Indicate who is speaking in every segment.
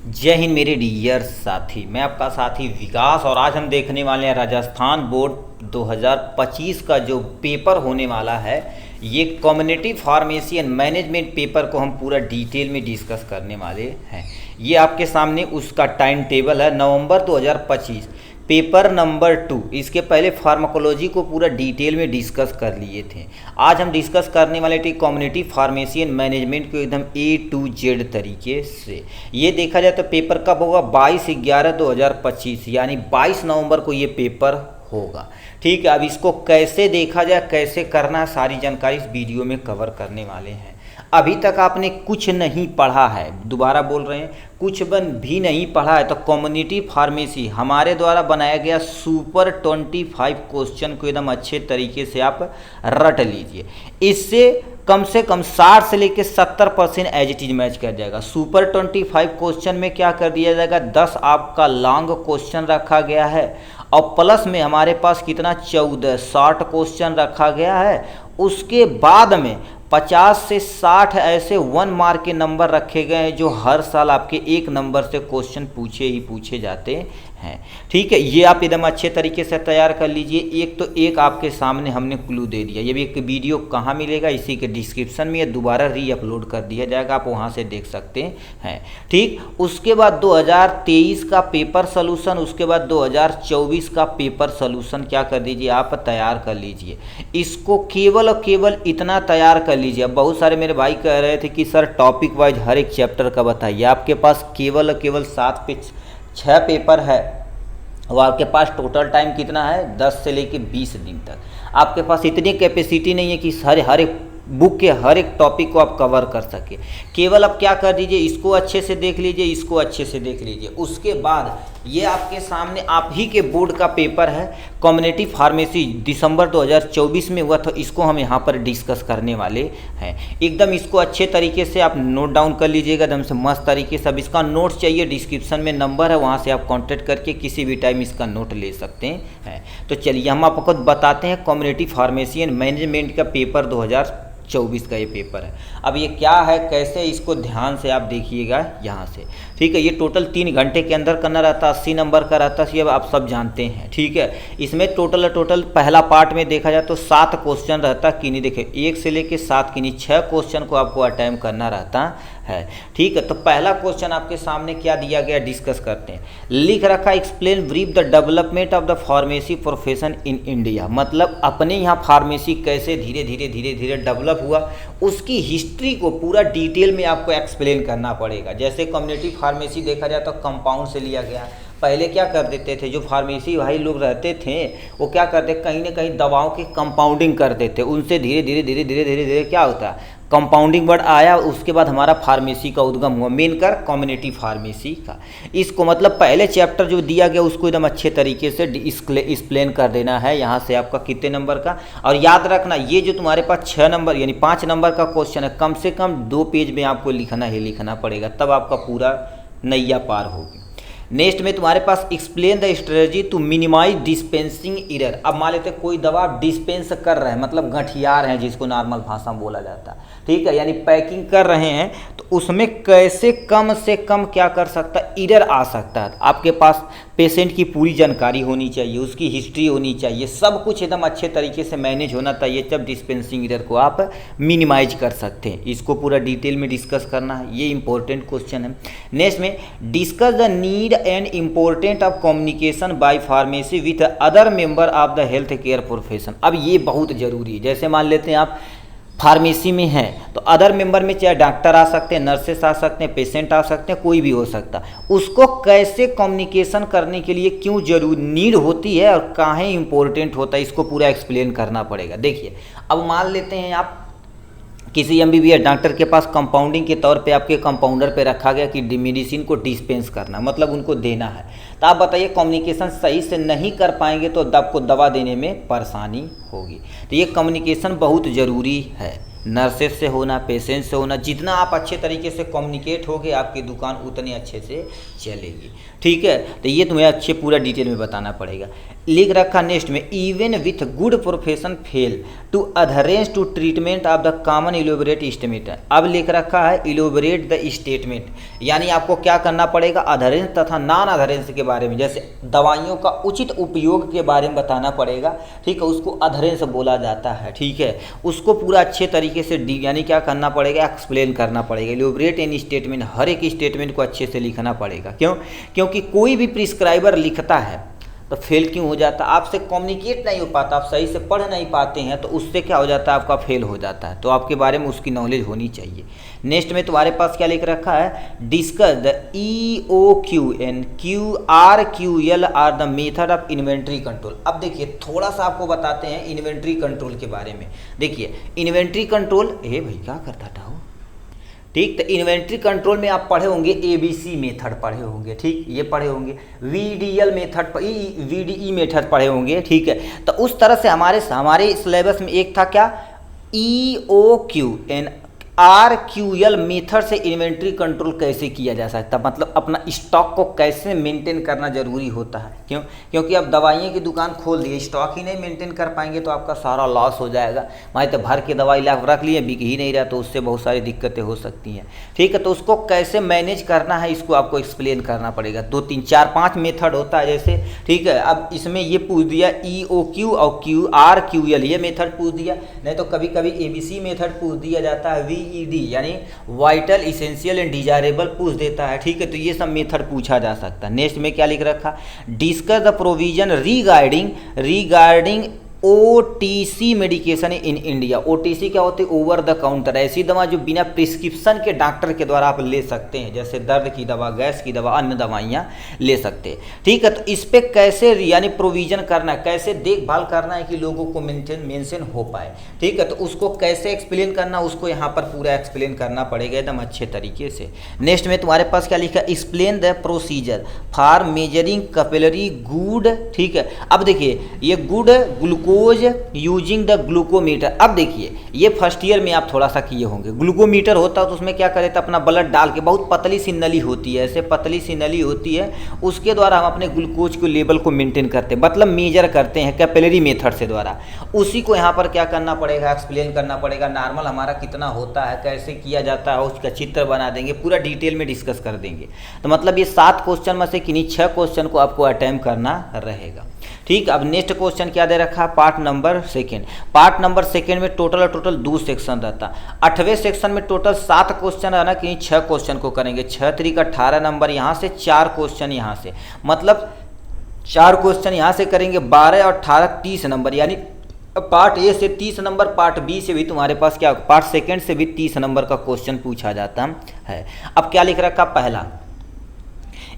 Speaker 1: जय हिंद मेरे डियर साथी। मैं आपका साथी विकास और आज हम देखने वाले हैं राजस्थान बोर्ड 2025 का जो पेपर होने वाला है। ये community pharmacy and management paper को हम पूरा डिटेल में डिस्कस करने वाले हैं। ये आपके सामने उसका टाइम टेबल है। नवंबर 2025 पेपर नंबर 2। इसके पहले फार्माकोलॉजी को पूरा डिटेल में डिस्कस कर लिए थे। आज हम डिस्कस करने वाले थे कम्युनिटी फार्मेसी एंड मैनेजमेंट को एकदम A to Z तरीके से। ये देखा जाए तो पेपर कब होगा? 22/11/2025 यानी 22 नवंबर को ये पेपर होगा। ठीक है, अब इसको कैसे देखा जाए, कैसे करना है, सारी जानकारी इस वीडियो में कवर करने वाले हैं। अभी तक आपने कुछ नहीं पढ़ा है, दोबारा बोल रहे हैं, कुछ भी नहीं पढ़ा है तो कम्युनिटी फार्मेसी हमारे द्वारा बनाया गया सुपर 25 क्वेश्चन को एकदम अच्छे तरीके से आप रट लीजिए। इससे कम से कम 60 से लेकर 70% एज इट इज मैच कर जाएगा। सुपर 25 क्वेश्चन में क्या कर दिया जाएगा? 10 आपका लॉन्ग क्वेश्चन रखा गया है और प्लस में हमारे पास कितना 14 शॉर्ट क्वेश्चन रखा गया है। उसके बाद में 50 से 60 ऐसे 1 मार्क के नंबर रखे गए हैं जो हर साल आपके 1 नंबर से क्वेश्चन पूछे जाते हैं। ठीक है, ये आप एकदम अच्छे तरीके से तैयार कर लीजिए। एक तो एक आपके सामने हमने क्लू दे दिया। ये भी एक वीडियो कहाँ मिलेगा? इसी के डिस्क्रिप्शन में, या दोबारा री अपलोड कर दिया जाएगा, आप वहाँ से देख सकते हैं। ठीक, उसके बाद 2023 का पेपर सोल्यूशन, उसके बाद 2024 का पेपर सोल्यूशन क्या कर दीजिए, आप तैयार कर लीजिए। इसको केवल और केवल इतना तैयार कर लीजिए। अब बहुत सारे मेरे भाई कह रहे थे कि सर टॉपिक वाइज हर एक चैप्टर का बताइए। आपके पास केवल और केवल 7 पे 6 पेपर है और आपके पास टोटल टाइम कितना है? 10 से लेके 20 दिन तक। आपके पास इतनी कैपेसिटी नहीं है कि हर एक बुक के हर एक टॉपिक को आप कवर कर सके। केवल आप क्या कर दीजिए, इसको अच्छे से देख लीजिए, इसको अच्छे से देख लीजिए। उसके बाद ये आपके सामने आप ही के बोर्ड का पेपर है कम्युनिटी फार्मेसी, दिसंबर 2024 में हुआ था। इसको हम यहाँ पर डिस्कस करने वाले हैं। एकदम इसको अच्छे तरीके से आप नोट डाउन कर लीजिएगा एकदम से मस्त तरीके से। अब इसका नोट्स चाहिए, डिस्क्रिप्शन में नंबर है, वहाँ से आप कॉन्टैक्ट करके किसी भी टाइम इसका नोट ले सकते हैं। तो चलिए हम आपको बताते हैं कम्युनिटी फार्मेसी एंड मैनेजमेंट का पेपर 2024 का ये पेपर है। अब ये क्या है, कैसे, इसको ध्यान से आप देखिएगा यहाँ से। ठीक है, ये टोटल 3 घंटे के अंदर करना रहता, 80 नंबर का रहता है, ये आप सब जानते हैं। ठीक है, इसमें टोटल पहला पार्ट में देखा जाए तो 7 क्वेश्चन रहता कि नहीं, देखिए 1 से लेके 7 की नहीं 6 क्वेश्चन को आपको अटेम्प्ट करना रहता है। ठीक है, तो पहला क्वेश्चन आपके सामने क्या दिया गया, डिस्कस करते हैं। लिख रखा explain brief the development of the pharmacy profession in India. मतलब अपने यहाँ फार्मेसी कैसे धीरे धीरे डेवलप हुआ, उसकी हिस्ट्री को पूरा डिटेल में आपको एक्सप्लेन करना पड़ेगा। जैसे कम्युनिटी फार्मेसी देखा जाए तो कंपाउंड से लिया गया। पहले क्या कर देते थे, जो फार्मेसी भाई लोग रहते थे वो क्या करते, कहीं ना कहीं दवाओं की कंपाउंडिंग कर देते। उनसे धीरे धीरे क्या होता है, कंपाउंडिंग वर्ड आया। उसके बाद हमारा फार्मेसी का उद्गम हुआ, मेन कर कम्युनिटी फार्मेसी का। इसको मतलब पहले चैप्टर जो दिया गया उसको एकदम अच्छे तरीके से एक्सप्लेन कर देना है। यहाँ से आपका कितने नंबर का, और याद रखना ये जो तुम्हारे पास 6 नंबर यानी 5 नंबर का क्वेश्चन है, कम से कम 2 पेज में आपको लिखना पड़ेगा, तब आपका पूरा नैया पार होगी। नेक्स्ट में तुम्हारे पास explain the strategy to minimise dispensing error. अब मान लेते कोई दवा डिस्पेंस कर रहे हैं, मतलब गठियार हैं जिसको नॉर्मल भाषा में बोला जाता है। ठीक है, यानी पैकिंग कर रहे हैं तो उसमें कैसे कम से कम क्या कर सकता है, एरर आ सकता है। आपके पास पेशेंट की पूरी जानकारी होनी चाहिए, उसकी हिस्ट्री होनी चाहिए, सब कुछ एकदम अच्छे तरीके से मैनेज होना चाहिए, तब डिस्पेंसिंग एरर को आप मिनिमाइज कर सकते हैं। इसको पूरा डिटेल में डिस्कस करना है, ये इंपॉर्टेंट क्वेश्चन है। नेक्स्ट में discuss the need and important of communication bye pharmacy with other member of the health care profession. अब ये बहुत ज़रूरी है। जैसे मान लेते हैं आप फार्मेसी में हैं तो अदर मेंबर में चाहे डॉक्टर आ सकते हैं, नर्सेस आ सकते हैं, पेशेंट आ सकते हैं, कोई भी हो सकता। उसको कैसे कम्युनिकेशन करने के लिए क्यों जरूरी नीड होती है और काहे इंपॉर्टेंट होता है, इसको पूरा एक्सप्लेन करना पड़ेगा। देखिए, अब मान लेते हैं आप किसी MBBS डॉक्टर के पास कंपाउंडिंग के तौर पे आपके कंपाउंडर पे रखा गया कि मेडिसिन को डिस्पेंस करना, मतलब उनको देना है। तो आप बताइए कम्युनिकेशन सही से नहीं कर पाएंगे तो आपको दवा देने में परेशानी होगी। तो ये कम्युनिकेशन बहुत ज़रूरी है, नर्सेस से होना, पेशेंट से होना। जितना आप अच्छे तरीके से कम्युनिकेट होगे आपकी दुकान उतनी अच्छे से चलेगी। ठीक है, तो ये तुम्हें अच्छे पूरा डिटेल में बताना पड़ेगा। लिख रखा नेक्स्ट में, even with good profession fail to adherence to treatment of the common elaborate statement. अब लिख रखा है इलोबरेट द स्टेटमेंट, यानी आपको क्या करना पड़ेगा, अधरेंस तथा नॉन अधरेंस के बारे में, जैसे दवाइयों का उचित उपयोग के बारे में बताना पड़ेगा, ठीक है, उसको अधरेंस बोला जाता है, ठीक है, उसको पूरा अच्छे तरीके से यानी क्या करना पड़ेगा, एक्सप्लेन करना पड़ेगा। इलोबरेट इन स्टेटमेंट, हर एक स्टेटमेंट को अच्छे से लिखना पड़ेगा। क्यों? क्योंकि कोई भी प्रिस्क्राइबर लिखता है तो फेल क्यों हो जाता है, आपसे कम्युनिकेट नहीं हो पाता, आप सही से पढ़ नहीं पाते हैं, तो उससे क्या हो जाता है, आपका फेल हो जाता है। तो आपके बारे में उसकी नॉलेज होनी चाहिए। नेक्स्ट में तुम्हारे पास क्या लिख रखा है, discuss the EOQN QRQL or the method of inventory control. अब देखिए थोड़ा सा आपको बताते हैं इन्वेंट्री कंट्रोल के बारे में। देखिए इन्वेंट्री कंट्रोल, भाई क्या करता था, ठीक, तो इन्वेंट्री कंट्रोल में आप पढ़े होंगे ABC मेथड पढ़े होंगे, ठीक, ये पढ़े होंगे, VDL मेथड, VDE मेथड पढ़े होंगे, ठीक है। तो उस तरह से हमारे सिलेबस में एक था क्या, EOQN RQL मेथड से इन्वेंट्री कंट्रोल कैसे किया जा सकता, मतलब अपना स्टॉक को कैसे मेंटेन करना जरूरी होता है। क्यों? क्योंकि अब दवाइयों की दुकान खोल दिए, स्टॉक ही नहीं मेंटेन कर पाएंगे तो आपका सारा लॉस हो जाएगा। मान तो भर के दवाई ला रख लिए, बिक ही नहीं रहा, तो उससे बहुत सारी दिक्कतें हो सकती हैं, ठीक है। तो उसको कैसे मैनेज करना है, इसको आपको एक्सप्लेन करना पड़ेगा। 2 3 4 5 मेथड होता है जैसे, ठीक है। अब इसमें ये पूछ दिया EOQ और QRQL, ये मेथड पूछ दिया, नहीं तो कभी कभी ABC मेथड पूछ दिया जाता है, VED यानी वाइटल इसेंशियल एंड डिजायरेबल पूछ देता है, ठीक है। तो ये सब मेथड पूछा जा सकता है। नेक्स्ट में क्या लिख रखा, discuss the provision regarding OTC medication in India. OTC क्या होती है, ओवर द काउंटर, ऐसी दवा जो बिना प्रिस्क्रिप्शन के डॉक्टर के द्वारा आप ले सकते हैं, जैसे दर्द की दवा, गैस की दवा, अन्य दवाइयाँ ले सकते हैं, ठीक है। तो इस पर कैसे यानी प्रोविजन करना है, कैसे देखभाल करना है कि लोगों को मेंशन हो पाए, ठीक है। तो उसको कैसे एक्सप्लेन करना, उसको यहाँ पर पूरा एक्सप्लेन करना पड़ेगा एकदम अच्छे तरीके से। नेक्स्ट में तुम्हारे पास क्या लिखा, explain the procedure for measuring capillary good, ठीक है। अब देखिए ये good glucose using the glucometer. अब देखिए ये फर्स्ट ईयर में आप थोड़ा सा किए होंगे, ग्लूकोमीटर होता है तो उसमें क्या करे था, अपना ब्लड डाल के, बहुत पतली सी नली होती है, ऐसे पतली सी नली होती है, उसके द्वारा हम अपने ग्लूकोज के लेवल को मेंटेन करते हैं, मतलब मेजर करते हैं कैपिलरी मेथड से द्वारा। उसी को यहाँ पर क्या करना पड़ेगा, एक्सप्लेन करना पड़ेगा, नॉर्मल हमारा कितना होता है, कैसे किया जाता है, उसका चित्र बना देंगे, पूरा डिटेल में डिस्कस कर देंगे। तो मतलब ये 7 क्वेश्चन में से किन्हीं 6 क्वेश्चन को आपको अटेम्प्ट करना रहेगा, ठीक। अब नेक्स्ट क्वेश्चन क्या दे रखा है, पार्ट नंबर सेकेंड में टोटल 2 सेक्शन रहता। 8वें सेक्शन में टोटल 7 क्वेश्चन रहना, कि 6 क्वेश्चन को करेंगे, 6 3 का 18 नंबर यहाँ से, 4 क्वेश्चन यहाँ से, मतलब 4 क्वेश्चन यहाँ से करेंगे, 12 और 18 30 नंबर, यानी पार्ट ए से 30 नंबर, पार्ट बी से भी तुम्हारे पास क्या, पार्ट सेकेंड से भी 30 नंबर का क्वेश्चन पूछा जाता है। अब क्या लिख रखा, पहला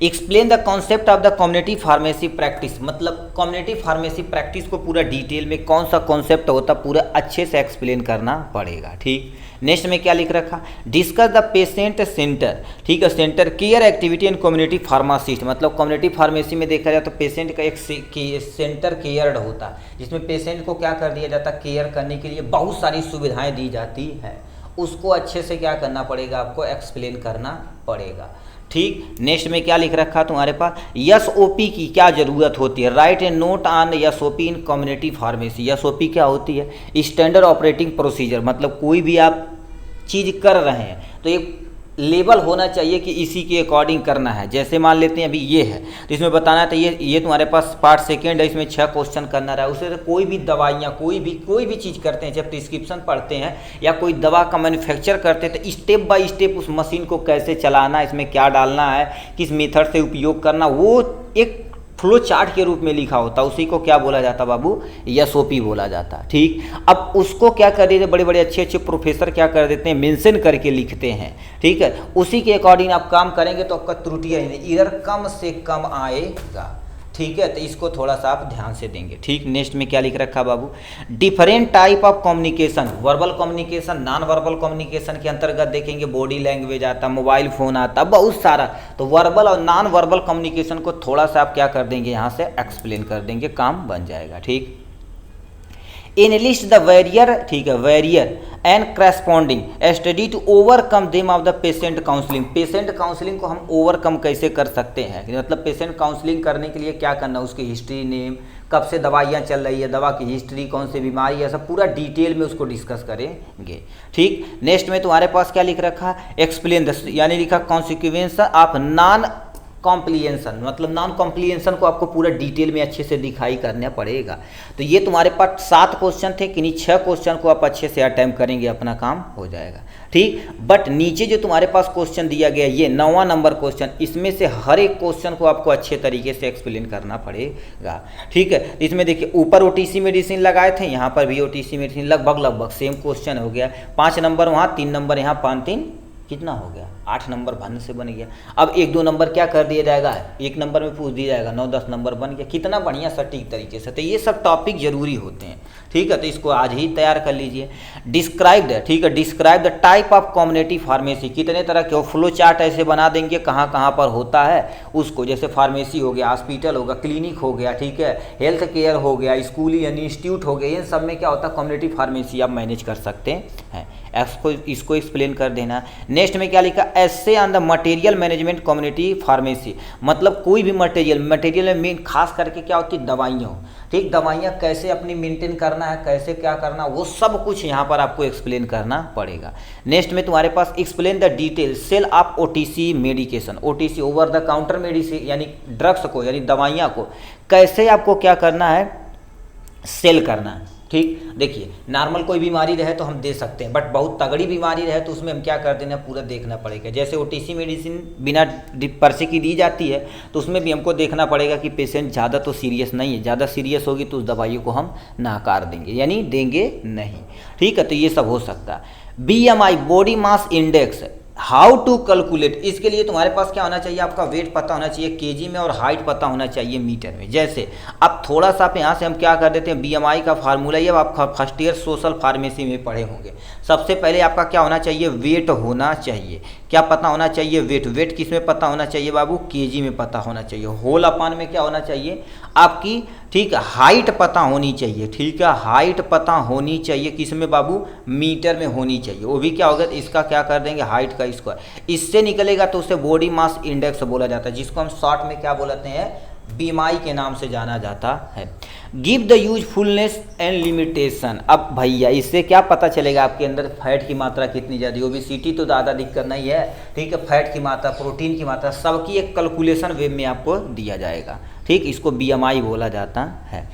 Speaker 1: explain the concept of the community pharmacy practice, मतलब कम्युनिटी फार्मेसी प्रैक्टिस को पूरा डिटेल में कौन सा कॉन्सेप्ट होता पूरा अच्छे से एक्सप्लेन करना पड़ेगा, ठीक। नेक्स्ट में क्या लिख रखा, डिस्कस द पेशेंट सेंटर, ठीक है, centre care activity and community pharmacist, मतलब कम्युनिटी फार्मेसी में देखा जाए तो पेशेंट का एक सेंटर केयर्ड होता है, जिसमें पेशेंट को क्या कर दिया जाता है, केयर करने के लिए बहुत सारी सुविधाएं दी जाती है, उसको अच्छे से क्या करना पड़ेगा, आपको एक्सप्लेन करना पड़ेगा, ठीक। नेक्स्ट में क्या लिख रखा तुम्हारे पास, SOP की क्या ज़रूरत होती है, right A note on SOP in community pharmacy. SOP क्या होती है, स्टैंडर्ड ऑपरेटिंग प्रोसीजर, मतलब कोई भी आप चीज़ कर रहे हैं तो एक लेवल होना चाहिए कि इसी के अकॉर्डिंग करना है। जैसे मान लेते हैं अभी ये है तो इसमें बताना है, तो ये तुम्हारे पास पार्ट सेकेंड है, इसमें 6 क्वेश्चन करना रहा है। उसे कोई भी दवाइयाँ कोई भी चीज़ करते हैं, जब प्रिस्क्रिप्शन पढ़ते हैं या कोई दवा का मैन्युफैक्चर करते हैं, तो स्टेप बाय स्टेप उस मशीन को कैसे चलाना है, इसमें क्या डालना है, किस मेथड से उपयोग करना, वो एक फ्लो चार्ट के रूप में लिखा होता, उसी को क्या बोला जाता बाबू, SOP बोला जाता, ठीक। अब उसको क्या कर देते, बड़े बड़े अच्छे प्रोफेसर क्या कर देते हैं, मेंशन करके लिखते हैं, ठीक है। उसी के अकॉर्डिंग आप काम करेंगे तो आपका त्रुटियाँ ही नहीं, एरर कम से कम आएगा, ठीक है। तो इसको थोड़ा सा आप ध्यान से देंगे, ठीक। नेक्स्ट में क्या लिख रखा बाबू, different type of communication, verbal communication, non verbal communication के अंतर्गत देखेंगे बॉडी लैंग्वेज आता, मोबाइल फ़ोन आता, बहुत सारा। तो वर्बल और नॉन वर्बल कम्युनिकेशन को थोड़ा सा आप क्या कर देंगे, यहाँ से एक्सप्लेन कर देंगे, काम बन जाएगा, ठीक। एनलिस्ट द वेरियर, ठीक है, barrier and corresponding study to overcome them of the patient counselling. Patient counselling को हम ओवरकम कैसे कर सकते हैं, मतलब पेशेंट काउंसलिंग करने के लिए क्या करना, उसकी हिस्ट्री, नेम, कब से दवाइयाँ चल रही है, दवा की हिस्ट्री, कौन सी बीमारी है, सब पूरा डिटेल में उसको डिस्कस करेंगे। ठीक, नेक्स्ट में तुम्हारे पास क्या लिख रखा, एक्सप्लेन द, यानी लिखा कॉन्सिक्वेंस ऑफ नॉन कॉम्प्लिएंसन, मतलब नॉन कॉम्प्लिएंसन को आपको पूरा डिटेल में अच्छे से दिखाई करना पड़ेगा। तो ये तुम्हारे पास 7 क्वेश्चन थे, किन्हीं 6 क्वेश्चन को आप अच्छे से अटेम्प्ट करेंगे, अपना काम हो जाएगा। ठीक, बट नीचे जो तुम्हारे पास क्वेश्चन दिया गया ये 9वां नंबर क्वेश्चन, इसमें से हर एक क्वेश्चन को आपको अच्छे तरीके से एक्सप्लेन करना पड़ेगा। ठीक है, इसमें देखिए ऊपर ओटीसी मेडिसिन लगाए थे, यहाँ पर भी ओटीसी मेडिसिन, लगभग सेम क्वेश्चन हो गया। 5 नंबर वहाँ, 3 नंबर यहाँ, 5 3 कितना हो गया, 8 नंबर भन से बन गया। अब 1-2 नंबर क्या कर दिया जाएगा, 1 नंबर में पूछ दिया जाएगा, 9-10 नंबर बन गया। कितना बढ़िया सटीक तरीके से। तो ये सब टॉपिक जरूरी होते हैं। ठीक है, तो इसको आज ही तैयार कर लीजिए। डिस्क्राइब द, ठीक है, describe the type of community pharmacy, कितने तरह के, फ्लो चार्ट ऐसे बना देंगे कहाँ कहाँ पर होता है उसको, जैसे फार्मेसी हो गया, हॉस्पिटल होगा, क्लिनिक हो गया, ठीक है, हेल्थ केयर हो गया, स्कूल यानी इंस्टीट्यूट हो गया, इन सब में क्या होता है कम्युनिटी फार्मेसी आप मैनेज कर सकते हैं। इसको एक्सप्लेन कर देना। नेक्स्ट में क्या लिखा, essay on the material management community pharmacy, मतलब कोई भी मटेरियल में मेन खास करके क्या होती है, दवाइयाँ। ठीक, दवाइयाँ कैसे अपनी मेंटेन करना है, कैसे क्या करना, वो सब कुछ यहाँ पर आपको एक्सप्लेन करना पड़ेगा। नेक्स्ट में तुम्हारे पास explain the detail sale of OTC medication, OTC over the counter medicine, यानी ड्रग्स को, यानी दवाइयाँ को कैसे आपको क्या करना है, सेल करना है। ठीक, देखिए नॉर्मल कोई बीमारी रहे तो हम दे सकते हैं, बट बहुत तगड़ी बीमारी रहे तो उसमें हम क्या कर देना, पूरा देखना पड़ेगा। जैसे ओटीसी मेडिसिन बिना पर्चे की दी जाती है, तो उसमें भी हमको देखना पड़ेगा कि पेशेंट ज़्यादा तो सीरियस नहीं है, ज़्यादा सीरियस होगी तो उस दवाइयों को हम नकार देंगे, यानी देंगे नहीं। ठीक है, तो ये सब हो सकता है। BMI body mass index, how to calculate, इसके लिए तुम्हारे पास क्या होना चाहिए, आपका वेट पता होना चाहिए केजी में और हाइट पता होना चाहिए मीटर में। जैसे अब थोड़ा सा आप यहाँ से हम क्या कर देते हैं, BMI का फार्मूला, ये आप फर्स्ट ईयर सोशल फार्मेसी में पढ़े होंगे। सबसे पहले आपका क्या होना चाहिए, वेट होना चाहिए। क्या पता होना चाहिए, वेट। वेट किस में पता होना चाहिए बाबू, केजी में पता होना चाहिए। होल अपान में क्या होना चाहिए आपकी, ठीक है, हाइट पता होनी चाहिए। ठीक है, हाइट पता होनी चाहिए किस में बाबू, मीटर में होनी चाहिए। वो भी क्या होगा, इसका क्या कर देंगे, हाइट का स्क्वायर, इससे निकलेगा तो उसे बॉडी मास इंडेक्स बोला जाता है, जिसको हम शॉर्ट में क्या बोलते हैं, BMI के नाम से जाना जाता है। Give the usefulness and limitation, अब भैया इससे क्या पता चलेगा आपके अंदर फैट की मात्रा कितनी ज़्यादा, ओबेसिटी तो ज़्यादा दिक्कत नहीं है। ठीक है, फैट की मात्रा, प्रोटीन की मात्रा, सबकी एक कैलकुलेशन वे में आपको दिया जाएगा। ठीक, इसको BMI बोला जाता है।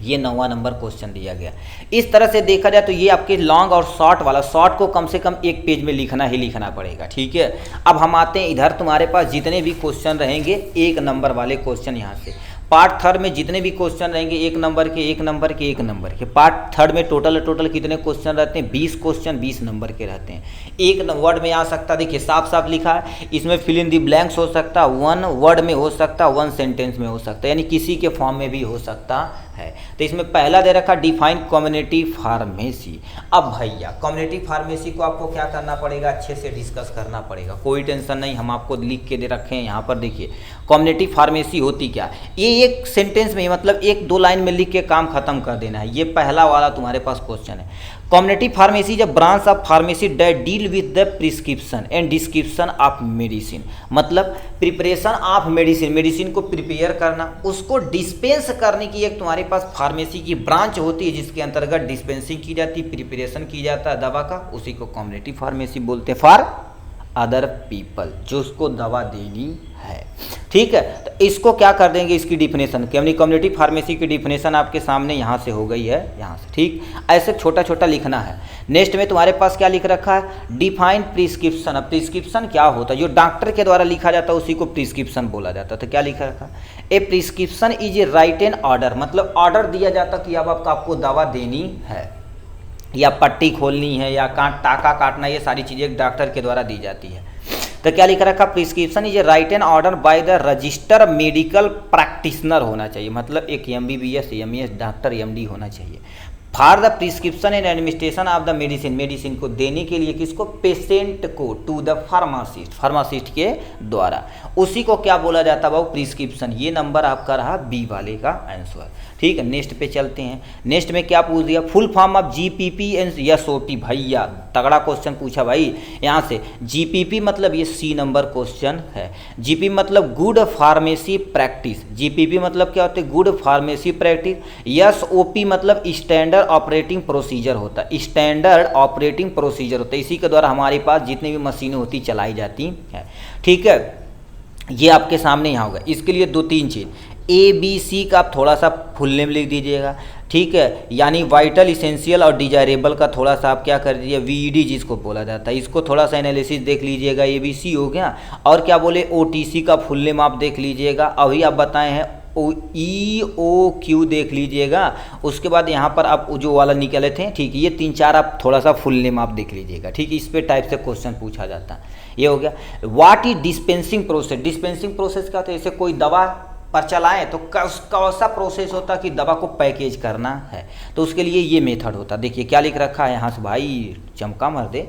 Speaker 1: ये 9वां नंबर क्वेश्चन दिया गया। इस तरह से देखा जाए तो ये आपके लॉन्ग और शॉर्ट वाला, शॉर्ट को कम से कम 1 पेज में लिखना ही लिखना पड़ेगा। ठीक है, अब हम आते हैं इधर, तुम्हारे पास जितने भी क्वेश्चन रहेंगे 1 नंबर वाले क्वेश्चन, यहाँ से पार्ट 3 में जितने भी क्वेश्चन रहेंगे 1 नंबर के 1 नंबर के 1 नंबर के, पार्ट 3 में टोटल कितने क्वेश्चन रहते हैं, 20 क्वेश्चन 20 नंबर के रहते हैं। 1 वर्ड में आ सकता है, देखिए साफ साफ लिखा है इसमें, फिल इन दी ब्लैंक्स हो सकता है, 1 वर्ड में हो सकता है, 1 सेंटेंस में हो सकता है, यानी किसी के फॉर्म में भी हो सकता है। तो इसमें पहला दे रखा डिफाइन कम्युनिटी फार्मेसी। अब भैया कम्युनिटी फार्मेसी को आपको क्या करना पड़ेगा, अच्छे से डिस्कस करना पड़ेगा, कोई टेंशन नहीं, हम आपको लिख के दे रखे हैं यहाँ पर। देखिए कम्युनिटी फार्मेसी होती क्या, ये एक सेंटेंस में, मतलब 1-2 लाइन में लिख के काम खत्म कर देना है। ये पहला वाला तुम्हारे पास क्वेश्चन है। Community pharmacy is a branch of pharmacy that deal with the prescription and description of medicine, मतलब प्रिपरेशन ऑफ मेडिसिन, मेडिसिन को प्रिपेयर करना, उसको डिस्पेंस करने की एक तुम्हारे पास फार्मेसी की ब्रांच होती है, जिसके अंतर्गत डिस्पेंसिंग की जाती है, प्रिपरेशन की जाता है दवा का, उसी को कम्युनिटी फार्मेसी बोलते हैं, फॉर अदर पीपल, जो उसको दवा देनी है। ठीक है, तो इसको क्या कर देंगे, इसकी डिफिनेशन, यानी कम्युनिटी फार्मेसी की डिफिनेशन आपके सामने यहाँ से हो गई है, यहाँ से। ठीक, ऐसे छोटा छोटा लिखना है। नेक्स्ट में तुम्हारे पास क्या लिख रखा है, डिफाइन प्रिस्क्रिप्शन। अब प्रिस्क्रिप्शन क्या होता है, जो डॉक्टर के द्वारा लिखा जाता है उसी को प्रिस्क्रिप्शन बोला जाता है। तो क्या लिखा रखा, a prescription is a right order, मतलब ऑर्डर दिया जाता कि अब आपको दवा देनी है, या पट्टी खोलनी है, या टाका काटना, ये सारी चीज़ें डॉक्टर के द्वारा दी जाती है। तो क्या लिखा रखा, prescription is a written order by the register medical practitioner होना चाहिए, मतलब एक MBBS MES डॉक्टर MD होना चाहिए। For the prescription and administration of the medicine, medicine को देने के लिए किसको, पेशेंट को, टू द फार्मासिस्ट, फार्मासिस्ट के द्वारा, उसी को क्या बोला जाता है वो प्रिस्क्रिप्शन। ये नंबर आपका रहा B वाले का आंसर। ठीक है, नेक्स्ट पे चलते हैं। नेक्स्ट में क्या पूछ दिया, full form of GPP and SOP. भैया तगड़ा क्वेश्चन पूछा भाई यहाँ से। जीपीपी मतलब ये सी नंबर क्वेश्चन है। जीपी मतलब गुड फार्मेसी प्रैक्टिस, जीपीपी मतलब क्या होता है, गुड फार्मेसी प्रैक्टिस। एसओपी मतलब स्टैंडर्ड ऑपरेटिंग प्रोसीजर होता है, स्टैंडर्ड ऑपरेटिंग प्रोसीजर होता है, इसी के द्वारा हमारे पास जितनी भी मशीनें होती चलाई जाती हैं। ठीक है, ये आपके सामने यहाँ होगा। इसके लिए 2-3 चीज़, ABC का आप थोड़ा सा फुल नेम लिख दीजिएगा। ठीक है, यानी वाइटल, इसेंशियल और डिजायरेबल का थोड़ा सा आप क्या कर दीजिए, VED जिसको बोला जाता है, इसको थोड़ा सा एनालिसिस देख लीजिएगा। ABC हो गया। और क्या बोले, OTC का फुल नेम आप देख लीजिएगा। अभी आप बताए हैं EOQ देख लीजिएगा। उसके बाद यहाँ पर आप जो वाला निकले थे, ठीक है, ये 3-4 आप थोड़ा सा फुल नेम आप देख लीजिएगा। ठीक है, इस पे टाइप से क्वेश्चन पूछा जाता है। ये हो गया। What is dispensing process, dispensing process क्या होता है, जैसे कोई दवा पर चलाएं तो कैसा प्रोसेस होता है कि दवा को पैकेज करना है, तो उसके लिए ये मेथड होता है। देखिए क्या लिख रखा है यहाँ से, भाई चमका मर दे,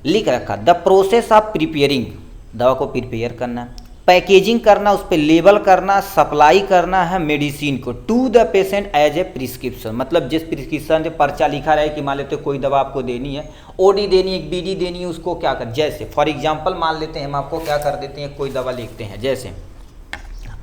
Speaker 1: लिख रखा द प्रोसेस ऑफ प्रिपेयरिंग, दवा को प्रिपेयर करना, पैकेजिंग करना, उस पर लेबल करना, सप्लाई करना है मेडिसिन को to the patient as a prescription. मतलब जिस प्रिस्क्रिप्शन से पर्चा लिखा रहे कि मान लेते कोई दवा आपको देनी है, OD देनी है, BD देनी है, उसको क्या कर, जैसे फॉर एग्जांपल मान लेते हैं हम आपको क्या कर देते हैं, कोई दवा लिखते हैं, जैसे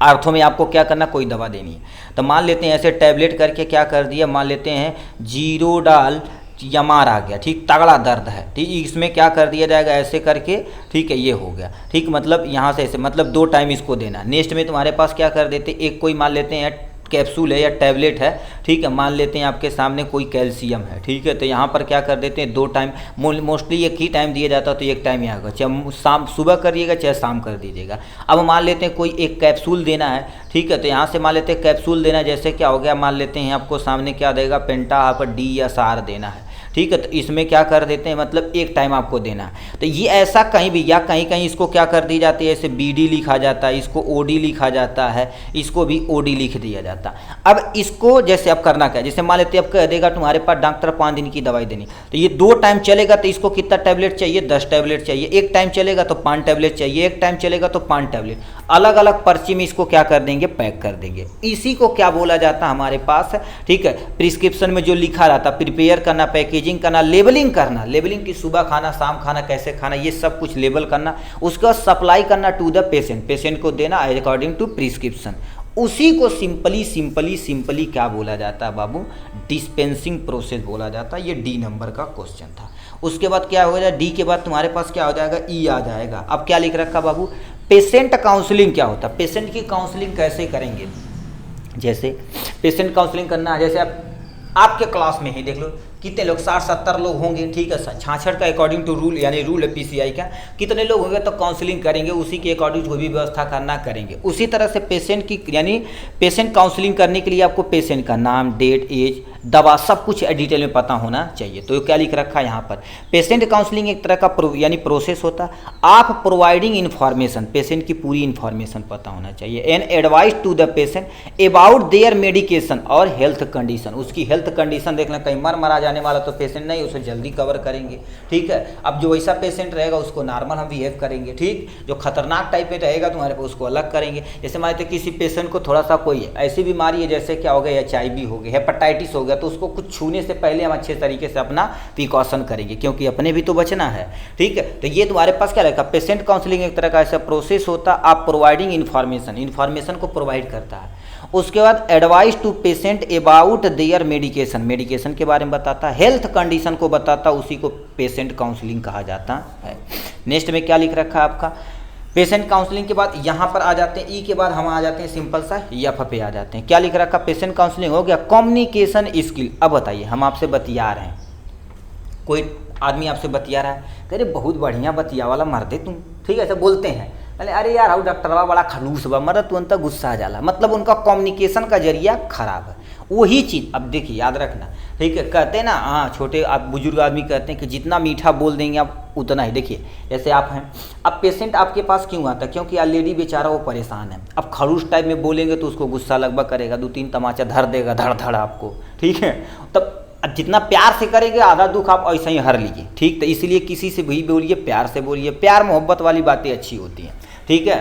Speaker 1: आर्थो में आपको क्या करना, कोई दवा देनी है, तो मान लेते हैं ऐसे टैबलेट करके क्या कर दिया, मान लेते हैं जीरोडाल यमार आ गया, ठीक, तगड़ा दर्द है, ठीक, इसमें क्या कर दिया जाएगा ऐसे करके, ठीक है, ये हो गया, ठीक, मतलब यहाँ से ऐसे, मतलब 2 टाइम इसको देना। नेक्स्ट में तुम्हारे पास क्या कर देते, एक कोई मान लेते हैं कैप्सूल है या टैबलेट है, ठीक है, मान लेते हैं आपके सामने कोई कैल्शियम है, ठीक है, तो यहाँ पर क्या कर देते हैं 2 टाइम, मोस्टली एक ही टाइम दिया जाता है, तो एक टाइम यहाँ होगा, चाहे शाम सुबह करिएगा चाहे शाम कर दीजिएगा। अब मान लेते हैं कोई एक कैप्सूल देना है, ठीक है, तो यहाँ से मान लेते हैं कैप्सूल देना, जैसे क्या हो गया, मान लेते हैं आपको सामने क्या देगा, पेंटा आपको DSR देना है, ठीक है, तो इसमें क्या कर देते हैं, मतलब एक टाइम आपको देना है। तो ये ऐसा कहीं भी या कहीं कहीं इसको क्या कर दी जाती है, ऐसे BD लिखा जाता है, इसको OD लिखा जाता है, इसको भी OD लिख दिया जाता है। अब इसको जैसे अब करना क्या है, जैसे मान लेते हैं अब कह देगा तुम्हारे पास डॉक्टर 5 दिन की दवाई देनी, तो ये 2 टाइम चलेगा, तो इसको कितना टैबलेट चाहिए, 10 टैबलेट चाहिए, एक टाइम चलेगा तो 5 टैबलेट चाहिए, एक टाइम चलेगा तो 5 टैबलेट, अलग अलग पर्ची में इसको क्या कर देंगे, पैक कर देंगे। इसी को क्या बोला जाता है हमारे पास, ठीक है, प्रिस्क्रिप्शन में जो लिखा रहता, प्रिपेयर करना, पैकेजिंग करना, लेबलिंग करना, लेबलिंग की सुबह खाना, शाम खाना, कैसे खाना, ये सब कुछ लेबल करना, उसका सप्लाई करना टू द पेशेंट, पेशेंट को देना अकॉर्डिंग टू प्रिस्क्रिप्शन। उसी को सिंपली क्या बोला जाता है बाबू, डिस्पेंसिंग प्रोसेस बोला जाता है। ये D नंबर का क्वेश्चन था। उसके बाद क्या हो जाएगा, D के बाद तुम्हारे पास क्या हो जाएगा, E आ जाएगा। अब क्या लिख रखा बाबू, पेशेंट काउंसलिंग क्या होता है, पेशेंट की काउंसलिंग कैसे करेंगे, जैसे पेशेंट काउंसलिंग करना है, जैसे आपके क्लास में ही देख लो कितने लोग, 60-70 लोग होंगे, ठीक है, 66 का अकॉर्डिंग टू रूल, यानी रूल है PCI का, कितने लोग होंगे तो काउंसलिंग करेंगे, उसी के अकॉर्डिंग जो भी व्यवस्था करना करेंगे। उसी तरह से पेशेंट की, यानी पेशेंट काउंसलिंग करने के लिए आपको पेशेंट का नाम, डेट, एज, दवा, सब कुछ डिटेल में पता होना चाहिए। तो क्या लिख रखा है यहाँ पर, पेशेंट काउंसलिंग एक तरह का यानी प्रोसेस होता है, आप प्रोवाइडिंग इन्फॉर्मेशन, पेशेंट की पूरी इन्फॉर्मेशन पता होना चाहिए, and advice to the patient about their medication और हेल्थ कंडीशन, उसकी हेल्थ कंडीशन देखना, कहीं मर जाने वाला तो पेशेंट नहीं, उसे जल्दी कवर करेंगे, ठीक है। अब जो वैसा पेशेंट रहेगा उसको नॉर्मल हम बिहेव करेंगे, ठीक, जो खतरनाक टाइप में रहेगा तुम्हारे पास उसको अलग करेंगे। जैसे मान लेते किसी पेशेंट को थोड़ा सा कोई ऐसी बीमारी है, जैसे क्या हो गया, HIV हो गया, हेपेटाइटिस हो गया, तो उसको कुछ छूने से पहले हम अच्छे तरीके से अपना प्रिकॉशन करेंगे, क्योंकि अपने भी तो बचना है, ठीक है। तो ये तुम्हारे पास क्या रहेगा, पेशेंट काउंसलिंग एक तरह का ऐसा प्रोसेस होता है, आप प्रोवाइडिंग इन्फॉर्मेशन को प्रोवाइड करता है। उसके बाद advice to patient about their medication के बारे में बताता है, हेल्थ कंडीशन को बताता, उसी को पेशेंट काउंसलिंग कहा जाता है। नेक्स्ट में क्या लिख रखा है आपका, पेशेंट काउंसलिंग के बाद यहाँ पर आ जाते हैं, E के बाद हम आ जाते हैं सिंपल सा F पे आ जाते हैं। क्या लिख रखा, पेशेंट काउंसलिंग हो गया। कम्युनिकेशन स्किल, अब बताइए हम आपसे बतिया रहे हैं, कोई आदमी आपसे बतिया रहा है, कह रहे बहुत बढ़िया बतिया वाला मर्दे तुम, ठीक है, ऐसे बोलते हैं, अरे यार हाउ डॉक्टरवा बड़ा खलूस बा, मरद तुरंत गुस्सा आ जाला, मतलब उनका कम्युनिकेशन का जरिया खराब है। वही चीज़ अब देखिए याद रखना, ठीक है, कहते हैं ना, हाँ छोटे आप बुजुर्ग आदमी कहते हैं कि जितना मीठा बोल देंगे आप उतना ही। देखिए जैसे आप हैं, अब पेशेंट आपके पास क्यों आता है, क्योंकि ऑलरेडी बेचारा वो परेशान है, अब खड़ूस टाइप में बोलेंगे तो उसको गुस्सा लगभग करेगा, 2-3 तमाचा धर देगा, धड़ आपको, ठीक है। तब जितना प्यार से करेंगे आधा दुख आप ऐसा ही हर लीजिए, ठीक, तो इसलिए किसी से भी बोलिए, प्यार से बोलिए, प्यार मोहब्बत वाली बातें अच्छी होती हैं, ठीक है।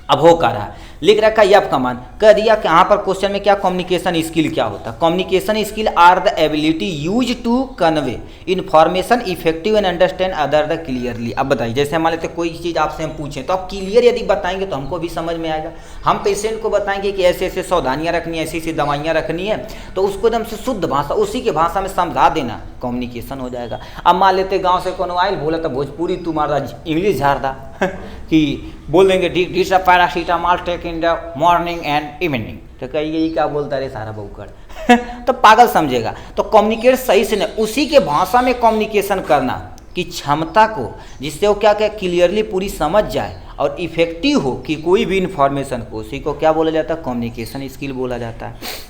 Speaker 1: अब हो क्या रहा है, लिख रखा है आपका मान, कह दिया कि यहाँ पर क्वेश्चन में क्या कम्युनिकेशन स्किल क्या होता है। Communication skill are the ability use to convey information effective and understand other the clearly. अब बताइए, जैसे मान लेते कोई चीज़ आपसे हम पूछें तो आप क्लियर यदि बताएंगे तो हमको भी समझ में आएगा। हम पेशेंट को बताएंगे कि ऐसे ऐसे सावधानियाँ रखनी है, ऐसी ऐसी दवाइयाँ रखनी है, तो उसको एकदम से शुद्ध भाषा उसी के भाषा में समझा देना, कम्युनिकेशन हो जाएगा। अब मान लेते गाँव से कोनो आयल बोला तो भोजपुरी तुम्हारा इंग्लिश झाड़ दा कि बोल देंगे this paracetamol take in the morning and evening, तो कहिए ये क्या बोलता रे सारा बहुकड़ तो पागल समझेगा। तो कम्युनिकेट सही से नहीं, उसी के भाषा में कम्युनिकेशन करना की क्षमता को, जिससे वो क्या क्या क्लियरली पूरी समझ जाए और इफेक्टिव हो कि कोई भी इंफॉर्मेशन को, उसी को क्या बोला जाता है, कम्युनिकेशन स्किल बोला जाता है।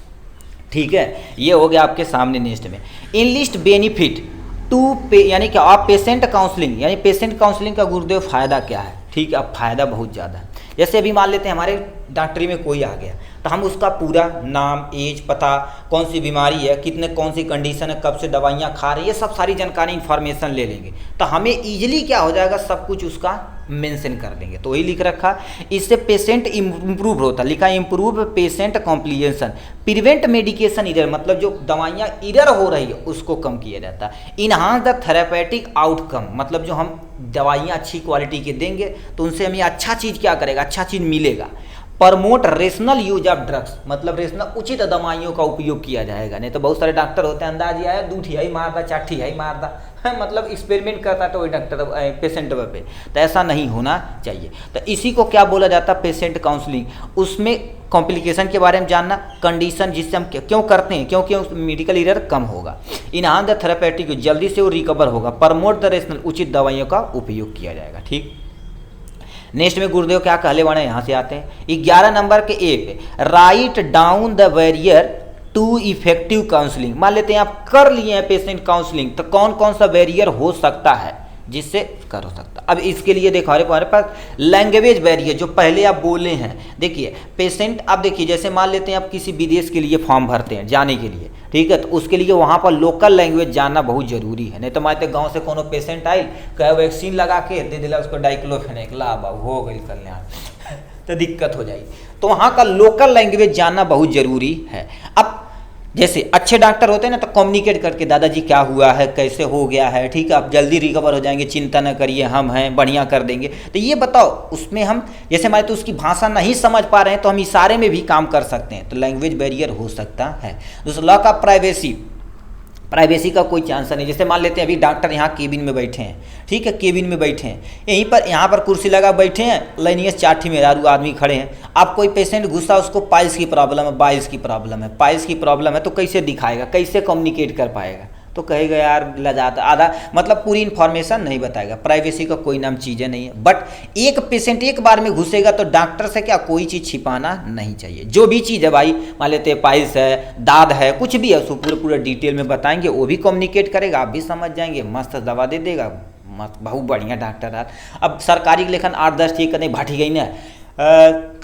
Speaker 1: ठीक है, ये हो गया आपके सामने। नेक्स्ट में इनलिस्ट बेनिफिट टू पे, यानी कि आप पेशेंट काउंसलिंग, यानी पेशेंट काउंसलिंग का गुरुदेव फायदा क्या है। ठीक है, अब फायदा बहुत ज़्यादा है। जैसे अभी मान लेते हैं हमारे डॉक्टरी में कोई आ गया तो हम उसका पूरा नाम, एज, पता, कौन सी बीमारी है, कितने कौन सी कंडीशन है, कब से दवाइयाँ खा रही है, ये सब सारी जानकारी इन्फॉर्मेशन ले लेंगे तो हमें ईजिली क्या हो जाएगा, सब कुछ उसका मेंशन कर देंगे। तो वही लिख रखा, इससे पेशेंट इम्प्रूव होता, लिखा improve patient complication, prevent medication error, मतलब जो दवाइयाँ इरर हो रही है उसको कम किया जाता है। इनहांस द थेरेपेटिक आउटकम, मतलब जो हम दवाइयाँ अच्छी क्वालिटी के देंगे तो उनसे हमें अच्छा चीज़ क्या करेगा, अच्छा चीज़ मिलेगा। Promote rational use of drugs, मतलब रेशनल उचित दवाइयों का उपयोग किया जाएगा। नहीं तो बहुत सारे डॉक्टर होते हैं, अंदाज आया दूठी है मार दा, चाठी है मार दा, मतलब एक्सपेरिमेंट करता तो वही डॉक्टर पेशेंट पे, तो ऐसा नहीं होना चाहिए। तो इसी को क्या बोला जाता है, पेशेंट काउंसलिंग। उसमें कॉम्प्लिकेशन के बारे में जानना, कंडीशन जिससे हम क्यों करते हैं, क्योंकि मेडिकल एरर कम होगा। इनहांस द थेरेपेटिक, जल्दी से वो रिकवर होगा। प्रमोट द रेशनल, उचित दवाइयों का उपयोग किया जाएगा। ठीक, नेक्स्ट में गुरुदेव क्या कहले वाले, यहाँ से आते हैं 11 नंबर के ए पे, write down the barrier to effective counselling. मान लेते हैं आप कर लिए हैं पेशेंट काउंसलिंग, तो कौन कौन सा बैरियर हो सकता है जिससे कर हो सकता। अब इसके लिए देखो हमारे पास लैंग्वेज बैरियर, जो पहले आप बोले हैं। देखिए पेशेंट, अब देखिए जैसे मान लेते हैं आप किसी विदेश के लिए फॉर्म भरते हैं जाने के लिए, ठीक है, तो उसके लिए वहाँ पर लोकल लैंग्वेज जानना बहुत जरूरी है। नहीं तो मानते गांव से कोनो पेशेंट आई, कहे वैक्सीन लगा के दे दिला उसको डाइक्लोफेनेक, ला बाबू हो गई कल्याण तो दिक्कत हो जाएगी। तो वहाँ का लोकल लैंग्वेज जानना बहुत जरूरी है। अब जैसे अच्छे डॉक्टर होते हैं ना, तो कम्युनिकेट करके दादाजी क्या हुआ है, कैसे हो गया है, ठीक है, आप जल्दी रिकवर हो जाएंगे, चिंता न करिए, हम हैं, बढ़िया कर देंगे। तो ये बताओ, उसमें हम जैसे हमारे तो उसकी भाषा नहीं समझ पा रहे हैं तो हम इशारे में भी काम कर सकते हैं, तो लैंग्वेज बैरियर हो सकता है। दूसरा, लॉ ऑफ प्राइवेसी, प्राइवेसी का कोई चांस नहीं। जैसे मान लेते हैं अभी डॉक्टर यहाँ केबिन में बैठे हैं, ठीक है, केबिन में बैठे हैं, यहीं पर यहाँ पर कुर्सी लगा बैठे हैं, लाइनियस चाठी में दारू आदमी खड़े हैं। अब कोई पेशेंट गुस्सा, उसको पाइल्स की प्रॉब्लम है, बाइल्स की प्रॉब्लम है, पाइल्स की प्रॉब्लम है, तो कैसे दिखाएगा, कैसे कम्युनिकेट कर पाएगा, तो कहेगा यार लजाता आधा, मतलब पूरी इन्फॉर्मेशन नहीं बताएगा। प्राइवेसी का कोई नाम चीज़ें नहीं है। बट एक पेशेंट एक बार में घुसेगा तो डॉक्टर से क्या कोई चीज़ छिपाना नहीं चाहिए। जो भी चीज़ है भाई, मान लेते हैं पाइल्स है, दाद है, कुछ भी है, उसको पूरे पूरा डिटेल में बताएंगे, वो भी कम्युनिकेट करेगा, आप भी समझ जाएंगे, मस्त दवा दे देगा, मस्त बहुत बढ़िया डॉक्टर है। अब सरकारी लेखन 8-10 ठीक नहीं भाटी गई ना,